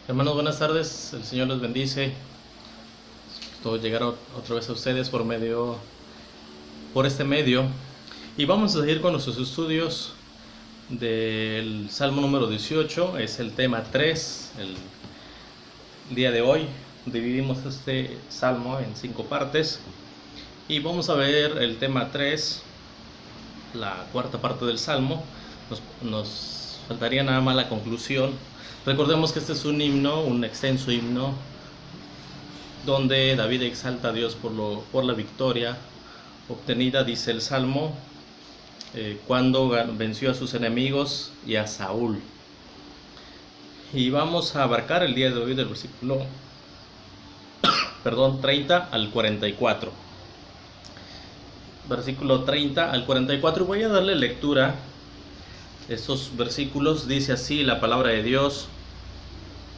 Hermanos, buenas tardes. El Señor los bendice. Todo llegar otra vez a ustedes por este medio. Y vamos a seguir con nuestros estudios del Salmo número 18. Es el tema 3. El día de hoy dividimos este salmo en 5 partes. Y vamos a ver el tema 3, la cuarta parte del salmo. Nos faltaría nada más la conclusión. Recordemos que este es un himno, un extenso himno, donde David exalta a Dios por la victoria obtenida, dice el Salmo, cuando venció a sus enemigos y a Saúl. Y vamos a abarcar el día de hoy del versículo 30 al 44. Versículo 30 al 44. Voy a darle lectura. Estos versículos. Dice así la palabra de Dios: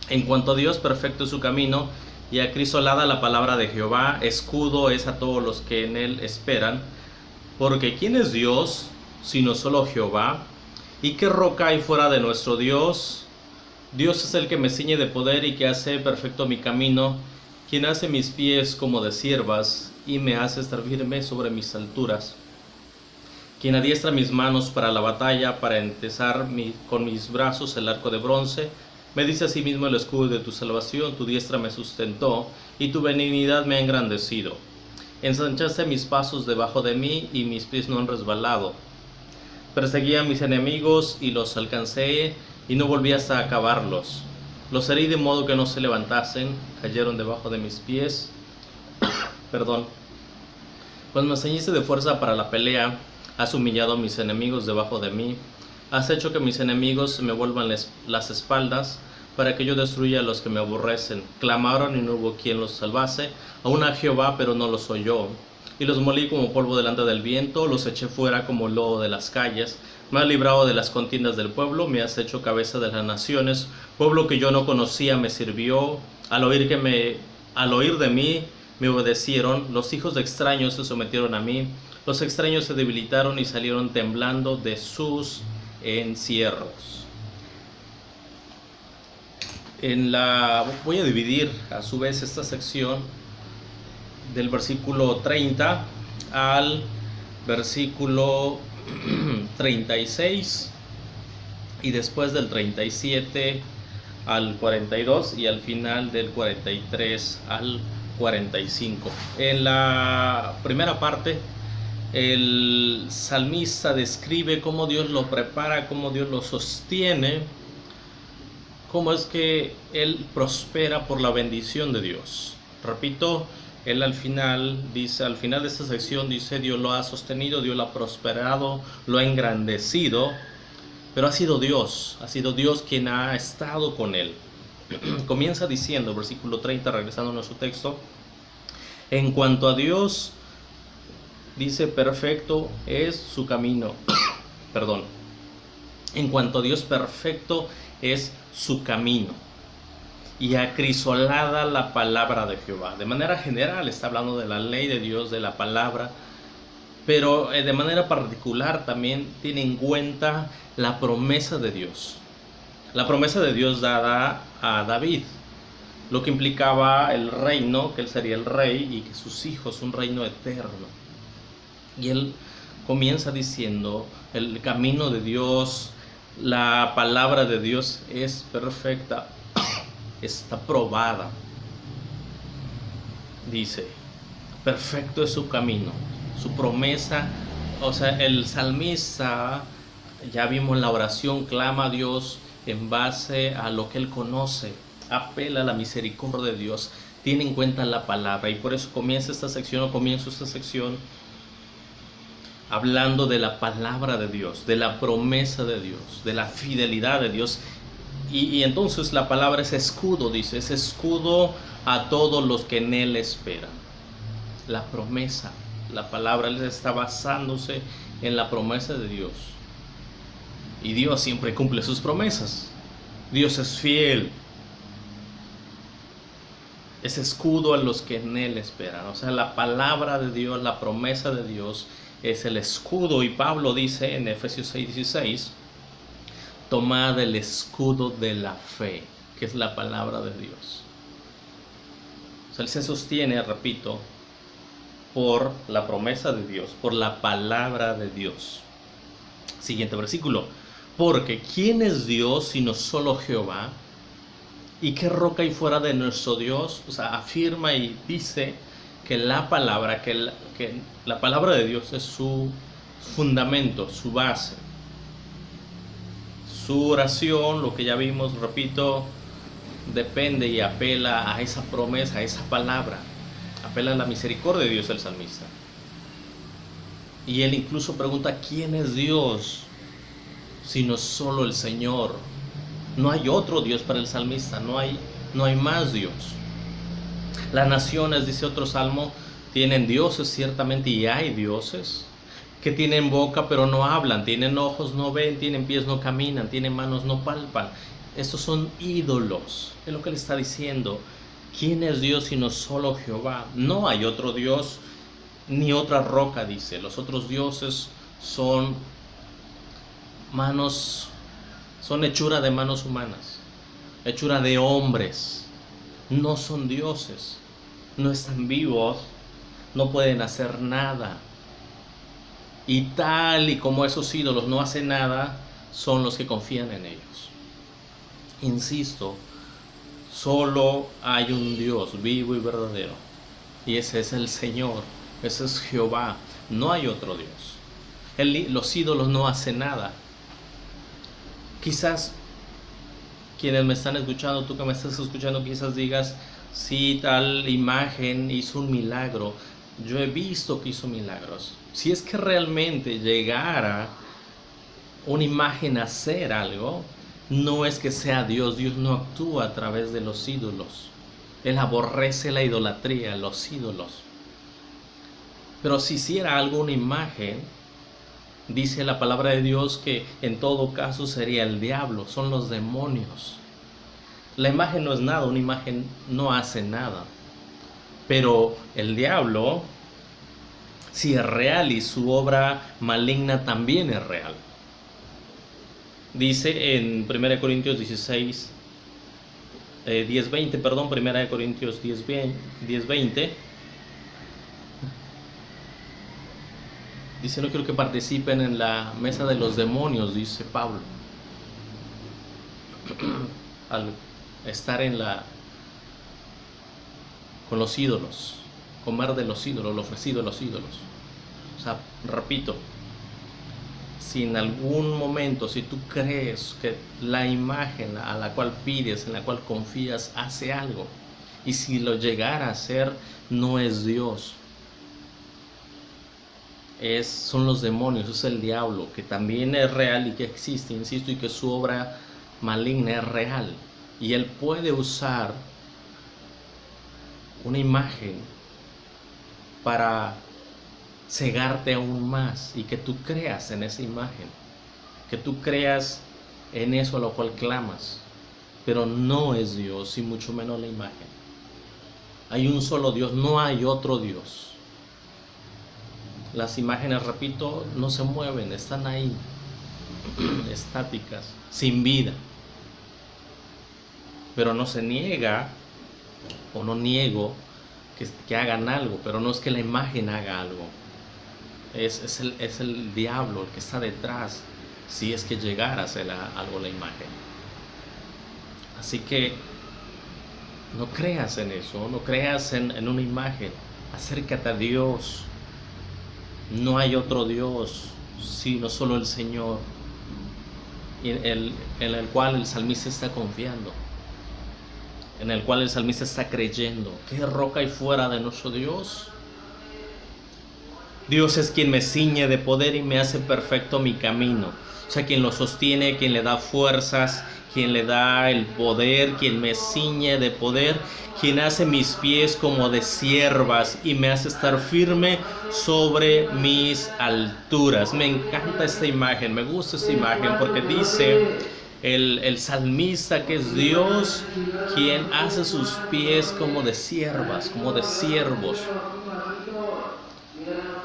en cuanto a Dios, perfecto es su camino, y acrisolada la palabra de Jehová, escudo es a todos los que en él esperan. Porque ¿quién es Dios sino solo Jehová? ¿Y qué roca hay fuera de nuestro Dios? Dios es el que me ciñe de poder y que hace perfecto mi camino, quien hace mis pies como de ciervas y me hace estar firme sobre mis alturas, quien adiestra mis manos para la batalla, para entesar con mis brazos el arco de bronce. Me dice asimismo el escudo de tu salvación: tu diestra me sustentó y tu benignidad me ha engrandecido. Ensanchaste mis pasos debajo de mí y mis pies no han resbalado. Perseguí a mis enemigos y los alcancé y no volví hasta acabarlos. Los herí de modo que no se levantasen, cayeron debajo de mis pies. Pues me ceñiste de fuerza para la pelea, has humillado a mis enemigos debajo de mí. Has hecho que mis enemigos me vuelvan las espaldas, para que yo destruya a los que me aborrecen. Clamaron y no hubo quien los salvase, aún a Jehová, pero no los oyó. Y los molí como polvo delante del viento, los eché fuera como lodo de las calles. Me has librado de las contiendas del pueblo, me has hecho cabeza de las naciones. Pueblo que yo no conocía me sirvió, al oír de mí me obedecieron. Los hijos de extraños se sometieron a mí, los extraños se debilitaron y salieron temblando de sus encierros. Voy a dividir a su vez esta sección del versículo 30 al versículo 36, y después del 37 al 42, y al final del 43 al 45. En la primera parte, el salmista describe cómo Dios lo prepara, cómo Dios lo sostiene, cómo es que él prospera por la bendición de Dios. Repito, él al final de esta sección dice: Dios lo ha sostenido, Dios lo ha prosperado, lo ha engrandecido, pero ha sido Dios quien ha estado con él. Comienza diciendo, versículo 30, regresando a nuestro texto: en cuanto a Dios, dice, perfecto es su camino. En cuanto a Dios, perfecto es su camino, y acrisolada la palabra de Jehová. De manera general está hablando de la ley de Dios, de la palabra, pero de manera particular también tiene en cuenta la promesa de Dios. La promesa de Dios dada a David, lo que implicaba el reino, que él sería el rey y que sus hijos, un reino eterno. Y él comienza diciendo: el camino de Dios, la palabra de Dios es perfecta, está probada. Dice, perfecto es su camino, su promesa. O sea, el salmista, ya vimos la oración, clama a Dios en base a lo que él conoce, apela a la misericordia de Dios, tiene en cuenta la palabra, y por eso comienzo esta sección hablando de la palabra de Dios, de la promesa de Dios, de la fidelidad de Dios. Y entonces la palabra es escudo, dice, es escudo a todos los que en él esperan. La promesa, la palabra, él está basándose en la promesa de Dios. Y Dios siempre cumple sus promesas. Dios es fiel. Es escudo a los que en él esperan. O sea, la palabra de Dios, la promesa de Dios es el escudo. Y Pablo dice en Efesios 6:16: tomad el escudo de la fe. que es la palabra de Dios. O sea, él se sostiene, repito, por la promesa de Dios, por la palabra de Dios. Siguiente versículo. Porque ¿quién es Dios sino solo Jehová? ¿Y qué roca hay fuera de nuestro Dios? O sea, afirma y dice que la palabra, que la palabra de Dios es su fundamento, su base. Su oración, lo que ya vimos, repito, depende y apela a esa promesa, a esa palabra. Apela a la misericordia de Dios el salmista. Y él incluso pregunta, ¿quién es Dios? Sino solo el Señor. No hay otro Dios para el salmista, no hay más Dios. Las naciones, dice otro salmo, tienen dioses ciertamente, y hay dioses que tienen boca pero no hablan, tienen ojos no ven, tienen pies no caminan, tienen manos no palpan. Estos son ídolos, es lo que le está diciendo. ¿Quién es Dios sino solo Jehová? No hay otro Dios ni otra roca, dice. Los otros dioses son hechura de manos humanas, hechura de hombres. No son dioses, no están vivos, no pueden hacer nada. Y tal y como esos ídolos no hacen nada, son los que confían en ellos. Insisto, solo hay un Dios vivo y verdadero, y ese es el Señor, ese es Jehová. No hay otro Dios. Los ídolos no hacen nada. Quizás quienes me están escuchando, tú que me estás escuchando, quizás digas, sí, tal imagen hizo un milagro. Yo he visto que hizo milagros. Si es que realmente llegara una imagen a hacer algo, no es que sea Dios. Dios no actúa a través de los ídolos. Él aborrece la idolatría, los ídolos. Pero si hiciera algo, una imagen, dice la palabra de Dios que en todo caso sería el diablo, son los demonios. La imagen no es nada, una imagen no hace nada. Pero el diablo, si es real, y su obra maligna también es real. Dice en 1 Corintios 16, 10:20, perdón, 1 Corintios 10:20. Dice, no quiero que participen en la mesa de los demonios, dice Pablo. Al estar con los ídolos, comer de los ídolos, lo ofrecido a los ídolos. O sea, repito, si en algún momento, si tú crees que la imagen a la cual pides, en la cual confías, hace algo, y si lo llegara a hacer, no es Dios. Son los demonios, es el diablo, que también es real y que existe, insisto, y que su obra maligna es real. Y él puede usar una imagen para cegarte aún más y que tú creas en esa imagen, que tú creas en eso a lo cual clamas. Pero no es Dios, y mucho menos la imagen. Hay un solo Dios, no hay otro Dios. Las imágenes, repito, no se mueven, están ahí, estáticas, sin vida. Pero no se niega, o no niego, que hagan algo, pero no es que la imagen haga algo. Es el diablo el que está detrás, si es que llegara a hacer algo la imagen. Así que no creas en eso, no creas en una imagen. Acércate a Dios. No hay otro Dios, sino solo el Señor, en el cual el salmista está confiando, en el cual el salmista está creyendo. ¿Qué roca hay fuera de nuestro Dios? Dios es quien me ciñe de poder y me hace perfecto mi camino. O sea, quien lo sostiene, quien le da fuerzas, quien le da el poder, quien me ciñe de poder, quien hace mis pies como de ciervas y me hace estar firme sobre mis alturas. Me encanta esta imagen, me gusta esta imagen porque dice el salmista que es Dios quien hace sus pies como de ciervas, como de ciervos.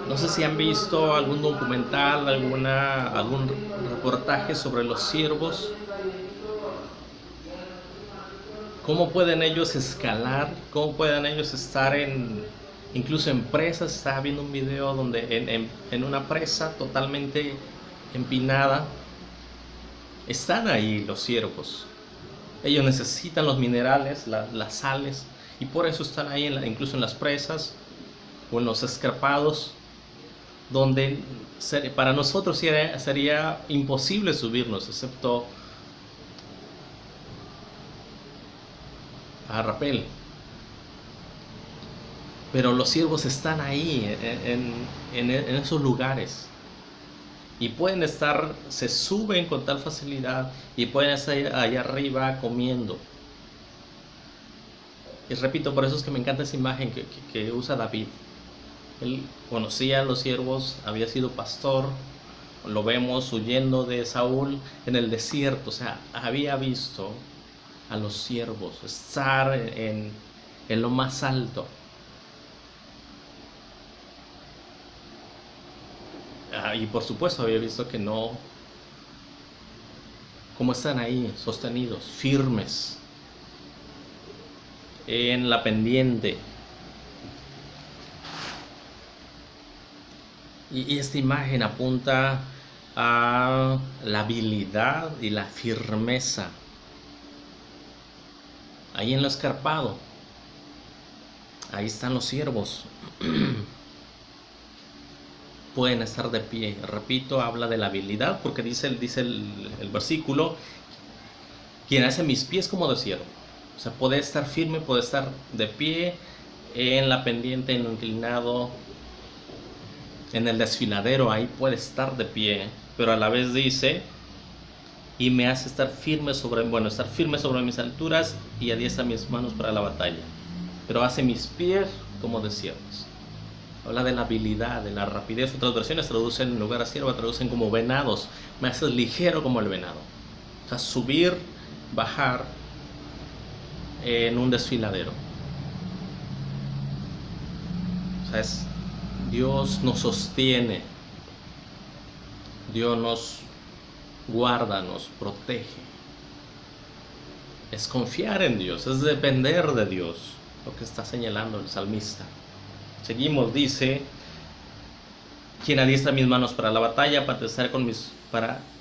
No sé si han visto algún documental, algún reportaje sobre los ciervos. ¿Cómo pueden ellos escalar? ¿Cómo pueden ellos estar incluso en presas? Estaba viendo un video donde en una presa totalmente empinada están ahí los ciervos. Ellos necesitan los minerales, las sales, y por eso están ahí incluso en las presas o en los escarpados, donde para nosotros sería imposible subirnos, excepto a rapel. Pero los ciervos están ahí en esos lugares y pueden estar, se suben con tal facilidad y pueden estar allá arriba comiendo. Y repito, por eso es que me encanta esa imagen que usa David. Él conocía a los ciervos, había sido pastor, lo vemos huyendo de Saúl en el desierto, o sea, había visto a los ciervos estar en lo más alto. Y por supuesto había visto que no, cómo están ahí, sostenidos, firmes, en la pendiente. Y esta imagen apunta a la habilidad y la firmeza. Ahí en lo escarpado, ahí están los ciervos. Pueden estar de pie. Repito, habla de la habilidad, porque dice el versículo, quien hace mis pies como de ciervo. O sea, puede estar firme, puede estar de pie en la pendiente, en lo inclinado, en el desfiladero, ahí puede estar de pie, pero a la vez dice, y me hace estar firme sobre mis alturas y adiestra mis manos para la batalla, pero hace mis pies como de ciervos. Habla de la habilidad, de la rapidez. Otras versiones traducen, en lugar a sierva, traducen como venados. Me haces ligero como el venado. O sea, subir, bajar en un desfiladero. O sea, Dios nos sostiene, Dios nos guarda, nos protege. Es confiar en Dios, es depender de Dios, lo que está señalando el salmista. Seguimos, dice, quien adiestra mis manos para la batalla, para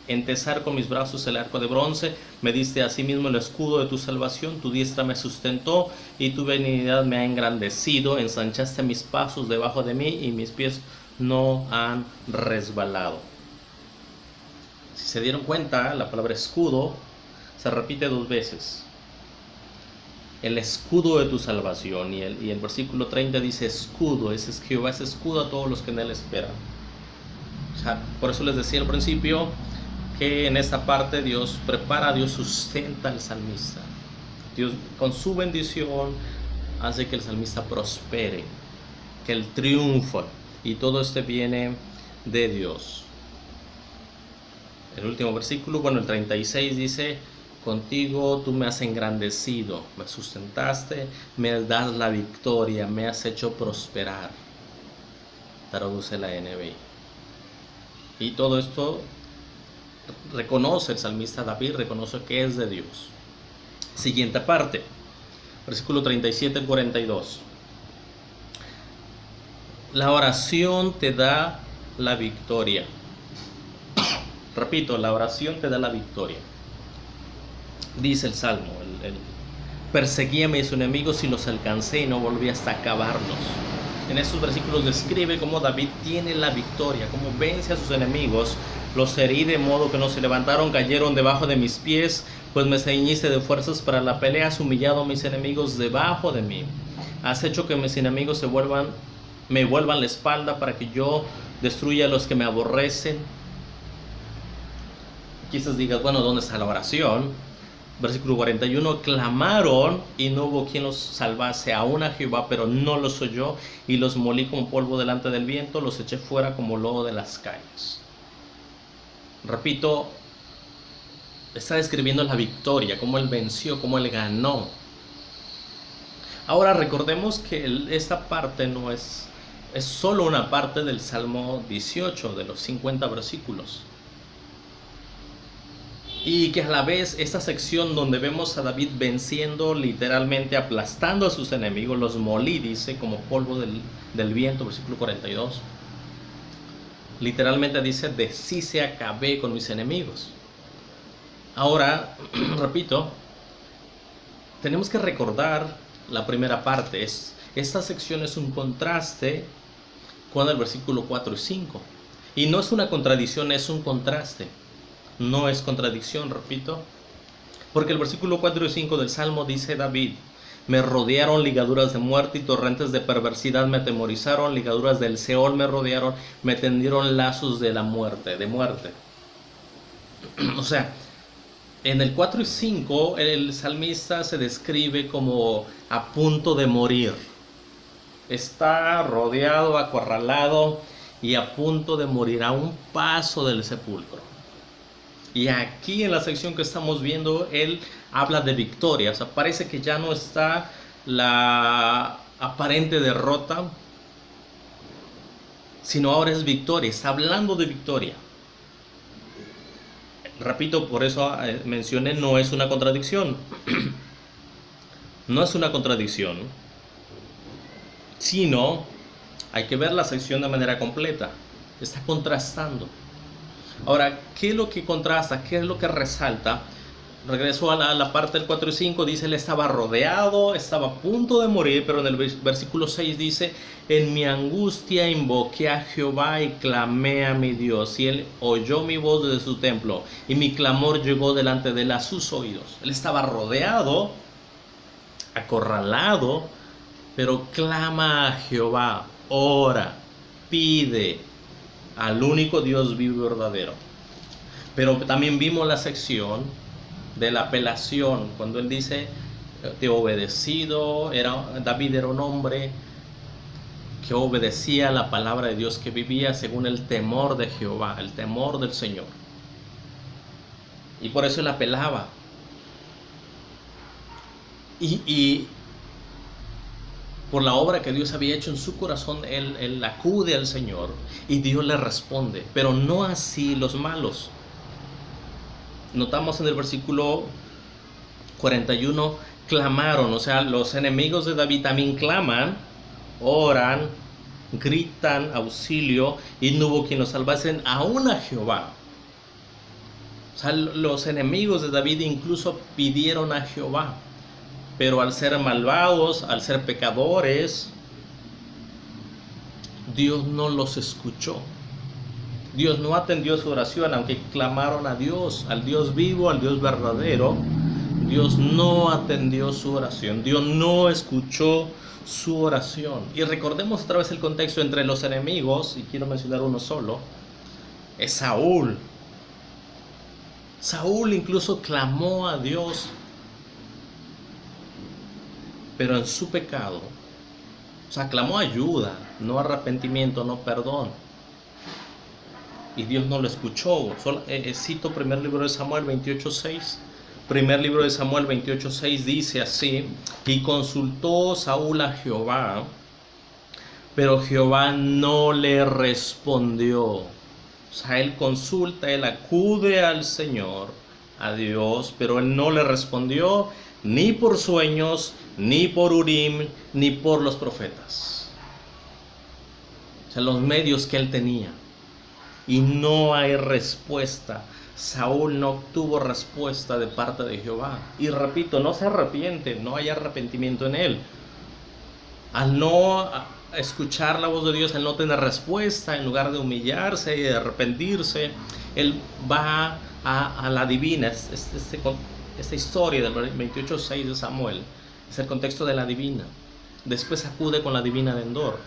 entesar con mis brazos el arco de bronce, me diste a sí mismo el escudo de tu salvación, tu diestra me sustentó y tu benignidad me ha engrandecido, ensanchaste mis pasos debajo de mí y mis pies no han resbalado. Si se dieron cuenta, la palabra escudo se repite 2 veces. El escudo de tu salvación, y el versículo 30 dice escudo, ese es Jehová, es escudo a todos los que en él esperan. O sea, por eso les decía al principio que en esta parte Dios prepara, Dios sustenta al salmista. Dios con su bendición hace que el salmista prospere, que él triunfa, y todo viene de Dios. El último versículo, el 36 dice, contigo tú me has engrandecido, me sustentaste, me das la victoria, me has hecho prosperar. Traduce la NBI. Y todo esto reconoce el salmista David, reconoce que es de Dios. Siguiente parte, versículo 37-42. La oración te da la victoria. Repito, la oración te da la victoria. Dice el Salmo, perseguí a mis enemigos y los alcancé y no volví hasta acabarlos. En estos versículos describe cómo David tiene la victoria, cómo vence a sus enemigos, los herí de modo que no se levantaron, cayeron debajo de mis pies, pues me ceñiste de fuerzas para la pelea, has humillado a mis enemigos debajo de mí. Has hecho que mis enemigos me vuelvan la espalda para que yo destruya a los que me aborrecen. Quizás digas, ¿dónde está la oración? Versículo 41, clamaron y no hubo quien los salvase, aún a Jehová, pero no los oyó, y los molí como polvo delante del viento, los eché fuera como lodo de las calles. Repito, está describiendo la victoria, cómo él venció, cómo él ganó. Ahora recordemos que esta parte no es solo una parte del Salmo 18, de los 50 versículos. Y que a la vez esta sección donde vemos a David venciendo, literalmente aplastando a sus enemigos, los molí, dice, como polvo del viento, versículo 42. Literalmente dice, deshice, acabé con mis enemigos. Ahora, repito, tenemos que recordar la primera parte. Esta sección es un contraste con el versículo 4 y 5. Y no es una contradicción, es un contraste. No es contradicción, repito, porque el versículo 4 y 5 del Salmo dice David: me rodearon ligaduras de muerte y torrentes de perversidad me atemorizaron, ligaduras del Seol me rodearon, me tendieron lazos de la muerte, O sea, en el 4 y 5 el salmista se describe como a punto de morir. Está rodeado, acorralado y a punto de morir, a un paso del sepulcro. Y aquí en la sección que estamos viendo, él habla de victoria. O sea, parece que ya no está la aparente derrota, sino ahora es victoria. Está hablando de victoria. Repito, por eso mencioné, no es una contradicción. No es una contradicción, sino hay que ver la sección de manera completa. Está contrastando. Ahora, ¿qué es lo que contrasta? ¿Qué es lo que resalta? Regreso a la parte del 4 y 5, dice, él estaba rodeado, estaba a punto de morir, pero en el versículo 6 dice, en mi angustia invoqué a Jehová y clamé a mi Dios, y él oyó mi voz desde su templo, y mi clamor llegó delante de él a sus oídos. Él estaba rodeado, acorralado, pero clama a Jehová, ora, pide al único Dios vivo y verdadero. Pero también vimos la sección de la apelación, cuando él dice, te he obedecido. David era un hombre que obedecía la palabra de Dios, que vivía según el temor de Jehová, el temor del Señor. Y por eso él apelaba. Y por la obra que Dios había hecho en su corazón, él acude al Señor y Dios le responde, pero no así los malos. Notamos en el versículo 41, clamaron, o sea, los enemigos de David también claman, oran, gritan auxilio, y no hubo quien los salvase, aún a Jehová. O sea, los enemigos de David incluso pidieron a Jehová. Pero al ser malvados, al ser pecadores, Dios no los escuchó. Dios no atendió su oración, aunque clamaron a Dios, al Dios vivo, al Dios verdadero. Dios no atendió su oración. Dios no escuchó su oración. Y recordemos otra vez el contexto entre los enemigos, y quiero mencionar uno solo, es Saúl. Saúl incluso clamó a Dios, pero en su pecado, o sea, clamó ayuda, no arrepentimiento, no perdón. Y Dios no lo escuchó. Cito primer libro de Samuel 28:6. Primer libro de Samuel 28:6 dice así: y consultó Saúl a Jehová, pero Jehová no le respondió. O sea, él consulta, él acude al Señor, a Dios, pero él no le respondió, ni por sueños, ni por Urim, ni por los profetas. O sea, los medios que él tenía. Y no hay respuesta. Saúl no obtuvo respuesta de parte de Jehová. Y repito, no se arrepiente, no hay arrepentimiento en él. Al no escuchar la voz de Dios, al no tener respuesta, en lugar de humillarse y de arrepentirse, él va a la divina. Esta historia del 28:6 de Samuel es el contexto de la divina. Después acude con la divina de Endor.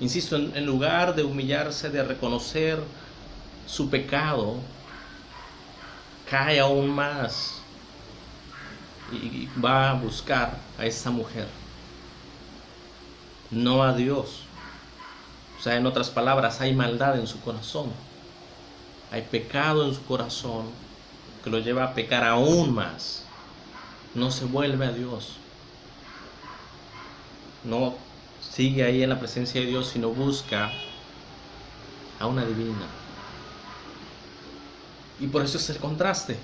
Insisto, en lugar de humillarse, de reconocer su pecado, cae aún más y va a buscar a esa mujer, no a Dios. O sea, en otras palabras, hay maldad en su corazón, hay pecado en su corazón que lo lleva a pecar aún más. No se vuelve a Dios, no sigue ahí en la presencia de Dios, sino busca a una divina. Y por eso es el contraste.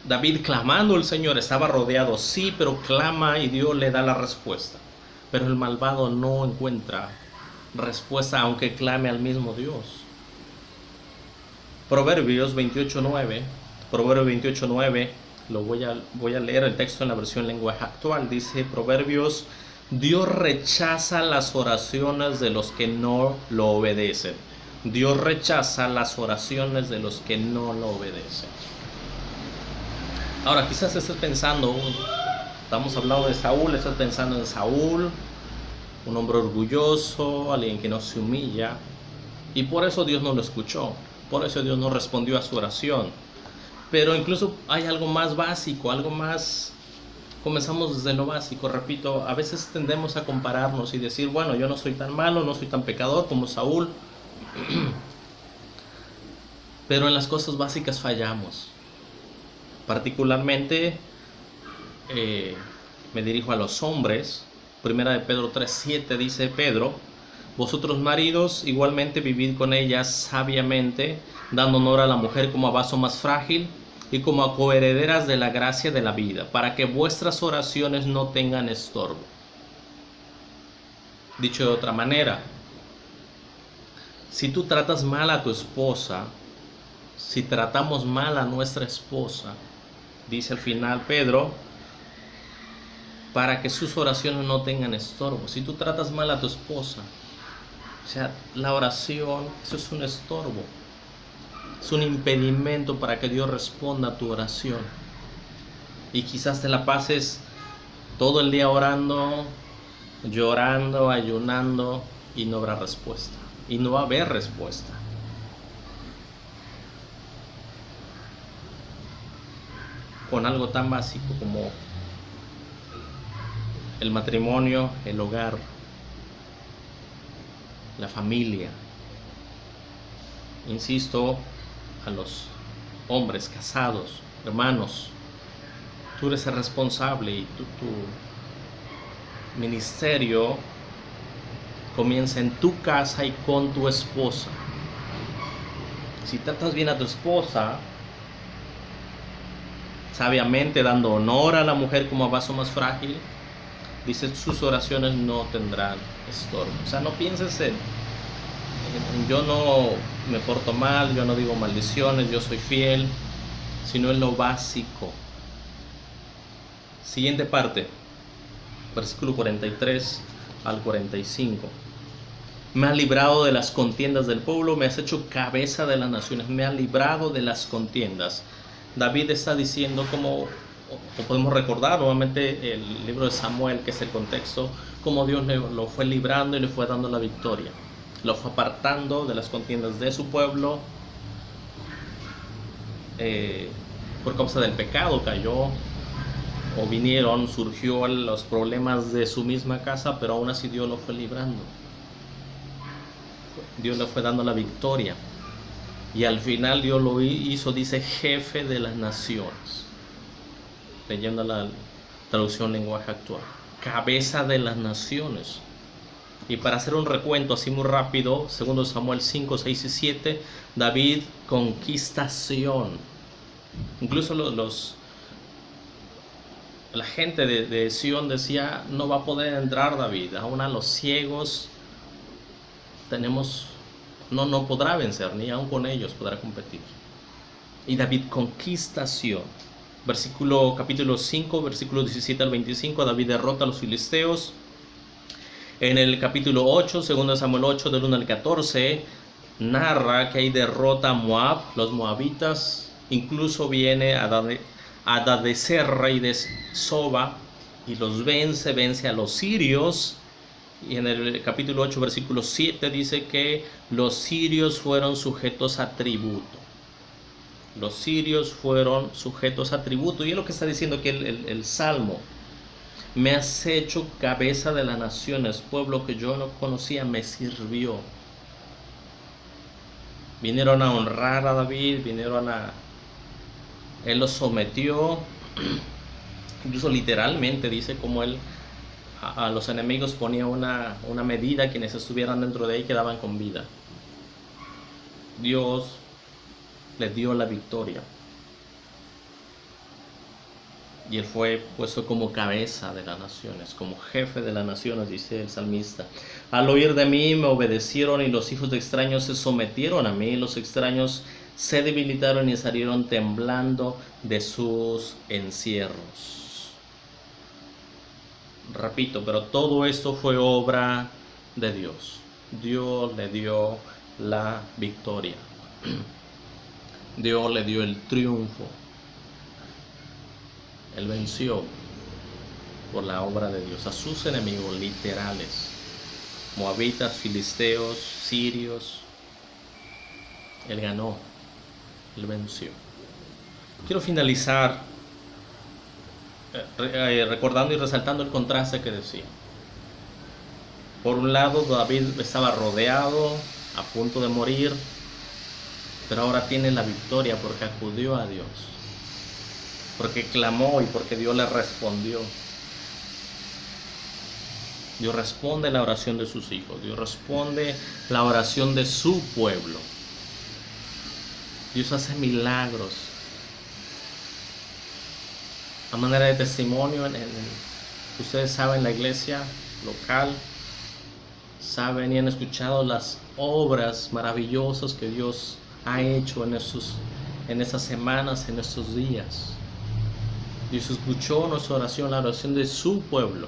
David clamando al Señor, estaba rodeado, sí, pero clama y Dios le da la respuesta. Pero el malvado no encuentra respuesta aunque clame al mismo Dios. Proverbios 28:9, Proverbios 28:9, voy a leer el texto en la versión lenguaje actual. Dice Proverbios: Dios rechaza las oraciones de los que no lo obedecen. Dios rechaza las oraciones de los que no lo obedecen. Ahora quizás estés pensando, estamos hablando de Saúl, estás pensando en Saúl, un hombre orgulloso, alguien que no se humilla, y por eso Dios no lo escuchó, por eso Dios no respondió a su oración. Pero incluso hay algo más básico, algo más. Comenzamos desde lo básico, repito, a veces tendemos a compararnos y decir, bueno, yo no soy tan malo, no soy tan pecador como Saúl, pero en las cosas básicas fallamos. Particularmente me dirijo a los hombres. Primera de Pedro 3:7 dice Pedro: vosotros maridos igualmente vivid con ellas sabiamente, dando honor a la mujer como a vaso más frágil y como a coherederas de la gracia de la vida, para que vuestras oraciones no tengan estorbo. Dicho de otra manera, si tú tratas mal a tu esposa, si tratamos mal a nuestra esposa, dice al final Pedro, para que sus oraciones no tengan estorbo. Si tú tratas mal a tu esposa, o sea, la oración, eso es un estorbo, es un impedimento para que Dios responda a tu oración. Y quizás te la pases todo el día orando, llorando, ayunando, y no habrá respuesta, y no va a haber respuesta. Con algo tan básico como el matrimonio, el hogar, la familia. Insisto, a los hombres casados, hermanos, tú eres el responsable y tu ministerio comienza en tu casa y con tu esposa. Si tratas bien a tu esposa, sabiamente dando honor a la mujer como a vaso más frágil, dice, sus oraciones no tendrán estorbo. O sea, no pienses en yo no me porto mal, yo no digo maldiciones, yo soy fiel, sino en lo básico. Siguiente parte, versículo 43 al 45. Me has librado de las contiendas del pueblo, me has hecho cabeza de las naciones, me has librado de las contiendas. David está diciendo, como o podemos recordar nuevamente el libro de Samuel, que es el contexto, como Dios lo fue librando y le fue dando la victoria. Lo fue apartando de las contiendas de su pueblo. Por causa del pecado cayó, o vinieron, surgió los problemas de su misma casa, pero aún así Dios lo fue librando. Dios le fue dando la victoria. Y al final Dios lo hizo, dice, jefe de las naciones. Leyendo la traducción lenguaje actual. Cabeza de las naciones. Y para hacer un recuento así muy rápido, 2 Samuel 5, 6 y 7, David conquista Sión. Incluso la gente de Sión decía, no va a poder entrar David, aún a los ciegos no podrá vencer, ni aún con ellos podrá competir. Y David conquista Sión. Capítulo 5, versículos 17 al 25, David derrota a los filisteos. En el capítulo 8, 2 Samuel 8, del 1 al 14, narra que ahí derrota a Moab, los moabitas. Incluso viene Hadadezer, rey de Soba, y los vence a los sirios. Y en el capítulo 8, versículo 7 dice que los sirios fueron sujetos a tributo. Los sirios fueron sujetos a tributo. Y es lo que está diciendo aquí el Salmo. Me has hecho cabeza de las naciones, pueblo que yo no conocía me sirvió. Vinieron a honrar a David, él los sometió, incluso literalmente dice como él a los enemigos ponía una medida, quienes estuvieran dentro de él quedaban con vida. Dios les dio la victoria. y él fue puesto como cabeza de las naciones, como jefe de las naciones, dice el salmista. Al oír de mí me obedecieron, y los hijos de extraños se sometieron a mí. Los extraños se debilitaron y salieron temblando de sus encierros. Repito, pero todo esto fue obra de Dios. Dios le dio la victoria. Dios le dio el triunfo. Él venció por la obra de Dios a sus enemigos literales, moabitas, filisteos, sirios. Él ganó, él venció. Quiero finalizar recordando y resaltando el contraste que decía. Por un lado, David estaba rodeado, a punto de morir, pero ahora tiene la victoria porque acudió a Dios, porque clamó y porque Dios le respondió. Dios responde la oración de sus hijos. Dios responde la oración de su pueblo. Dios hace milagros. A manera de testimonio, ustedes saben, la iglesia local, saben y han escuchado las obras maravillosas que Dios ha hecho en esas semanas, en estos días. Dios escuchó nuestra oración, la oración de su pueblo,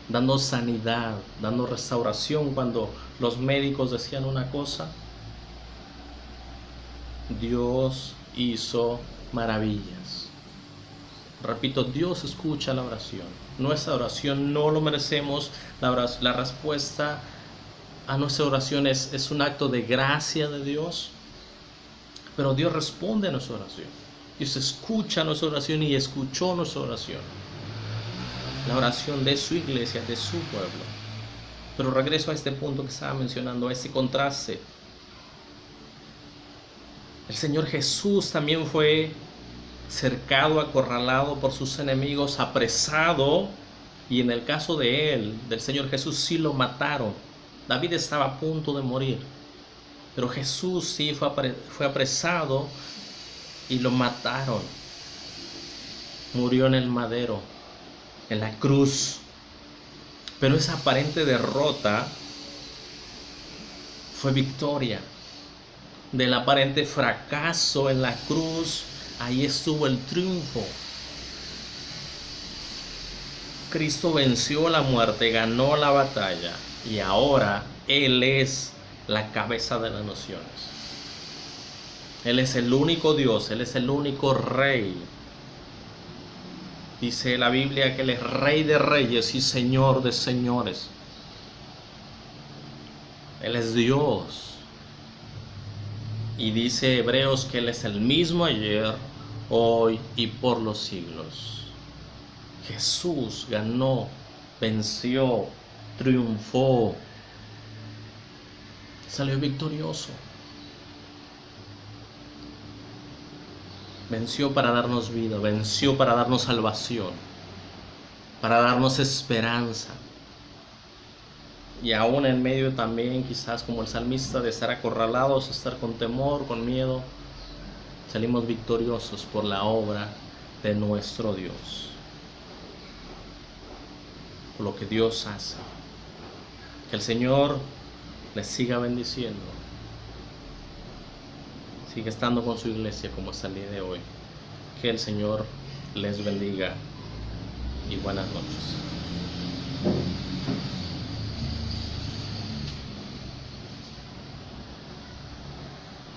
dando sanidad, dando restauración. Cuando los médicos decían una cosa, Dios hizo maravillas. Repito, Dios escucha la oración. Nuestra oración no lo merecemos. La respuesta a nuestra oración es un acto de gracia de Dios, pero Dios responde a nuestra oración. Dios escucha nuestra oración y escuchó nuestra oración, la oración de su iglesia, de su pueblo. Pero regreso a este punto que estaba mencionando, a este contraste. El Señor Jesús también fue cercado, acorralado por sus enemigos, apresado, y en el caso de él, del Señor Jesús, sí lo mataron. David estaba a punto de morir, pero Jesús sí fue apresado y lo mataron. Murió en el madero, en la cruz. Pero esa aparente derrota fue victoria. Del aparente fracaso en la cruz, ahí estuvo el triunfo. Cristo venció la muerte, ganó la batalla, y ahora Él es la cabeza de las naciones. Él es el único Dios, Él es el único Rey. Dice la Biblia que Él es Rey de reyes y Señor de señores. Él es Dios. Y dice Hebreos que Él es el mismo ayer, hoy y por los siglos. Jesús ganó, venció, triunfó, salió victorioso. Venció para darnos vida, venció para darnos salvación, para darnos esperanza. Y aún en medio también, quizás como el salmista, de estar acorralados, estar con temor, con miedo, salimos victoriosos por la obra de nuestro Dios, por lo que Dios hace. Que el Señor les siga bendiciendo, siga estando con su iglesia como hasta el día de hoy. Que el Señor les bendiga y buenas noches.